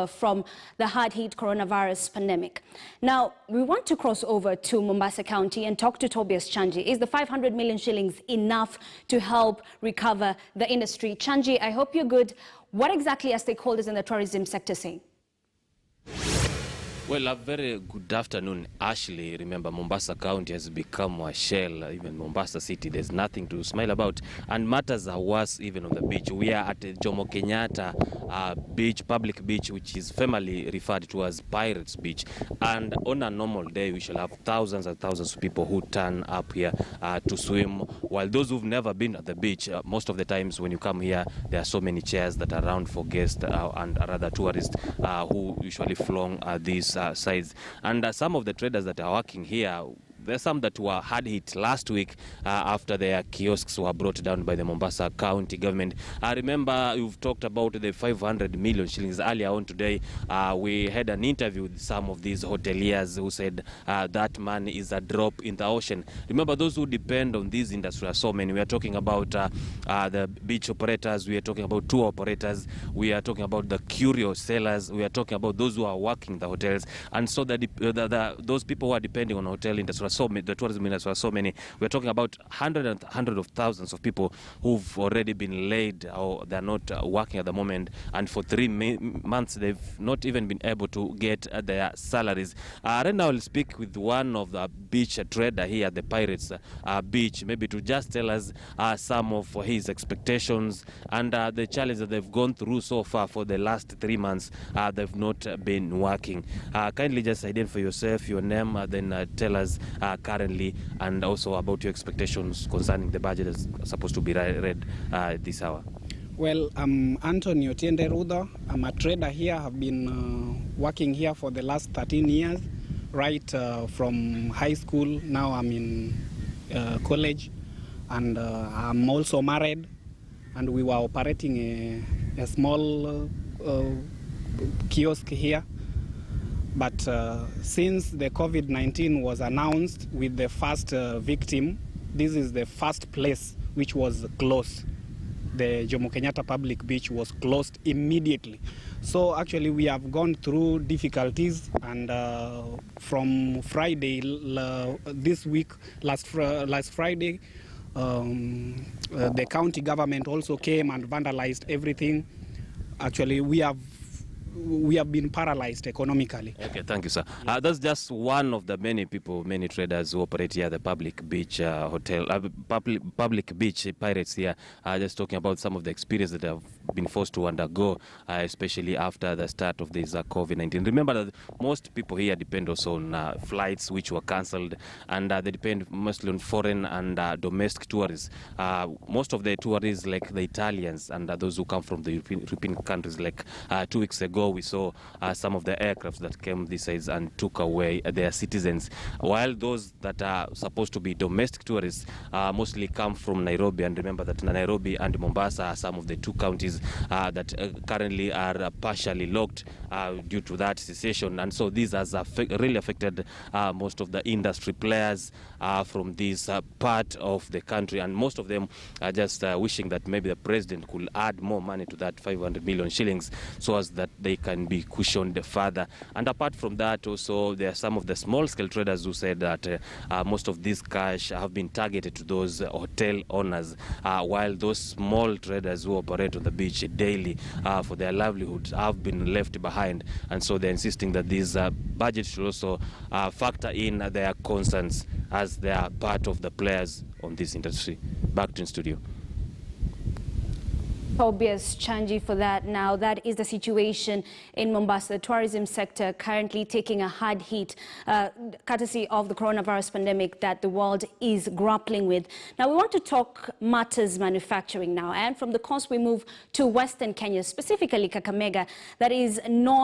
from the hard-hit coronavirus pandemic. Now, we want to cross over to Mombasa County and talk to Tobias Chanji. Is the 500 million shillings enough to help recover the industry? Chanji, I hope you're good. What exactly are stakeholders in the tourism sector saying? Well, a very good afternoon, Ashley. Remember, Mombasa County has become a shell. Even Mombasa City, there's nothing to smile about. And matters are worse even on the beach. We are at Jomo Kenyatta beach, public beach, which is family referred to as Pirates Beach. And on a normal day, we shall have thousands and thousands of people who turn up here to swim. While those who've never been at the beach, most of the times when you come here, there are so many chairs that are around for guests and rather tourists who usually flock these sides. And some of the traders that are working here, there's some that were hard hit last week after their kiosks were brought down by the Mombasa County government. I remember you've talked about the 500 million shillings earlier on today. We had an interview with some of these hoteliers who said that money is a drop in the ocean. Remember, those who depend on these industries are so many. We are talking about the beach operators, we are talking about tour operators, we are talking about the curio sellers, we are talking about those who are working the hotels. And so those people who are depending on hotel industry, the tourism industry are so many. We're talking about hundreds of thousands of people who've already been laid or they're not working at the moment, and for 3 months they've not even been able to get their salaries. Right now I'll speak with one of the beach trader here at the Pirates Beach, maybe to just tell us some of his expectations and the challenge that they've gone through so far for the last 3 months. They've not been working. Kindly just identify yourself, your name, then tell us currently and also about your expectations concerning the budget that's supposed to be read this hour. Well, I'm Anthony Otiende Rudo. I'm a trader here. I've been working here for the last 13 years, right from high school. Now I'm in college, and I'm also married, and we were operating a small kiosk here. But since the COVID-19 was announced with the first victim, this is the first place which was closed. The Jomo Kenyatta Public Beach was closed immediately. So actually we have gone through difficulties, and from Friday this week, last Friday, the county government also came and vandalized everything. Actually we have been paralyzed economically. Okay, thank you, sir. That's just one of the many traders who operate here at the public beach hotel, public beach Pirates here. Just talking about some of the experience that have been forced to undergo, especially after the start of this COVID-19. Remember that most people here depend also on flights which were cancelled, and they depend mostly on foreign and domestic tourists. Most of the tourists, like the Italians and those who come from the European countries, like 2 weeks ago, we saw some of the aircrafts that came these sides and took away their citizens, while those that are supposed to be domestic tourists mostly come from Nairobi. And remember that Nairobi and Mombasa are some of the 2 counties that currently are partially locked due to that cessation. And so this has really affected most of the industry players from this part of the country, and most of them are just wishing that maybe the president could add more money to that 500 million shillings so as that they can be cushioned further. And apart from that, also there are some of the small-scale traders who said that most of this cash have been targeted to those hotel owners, while those small traders who operate on the beach daily for their livelihoods have been left behind. And so they're insisting that this budget should also factor in their concerns as they are part of the players on this industry. Back to the studio. Tobias Chanji for that. Now, that is the situation in Mombasa. The tourism sector currently taking a hard hit, courtesy of the coronavirus pandemic that the world is grappling with. Now, we want to talk matters manufacturing now. And from the coast, we move to Western Kenya, specifically Kakamega, that is known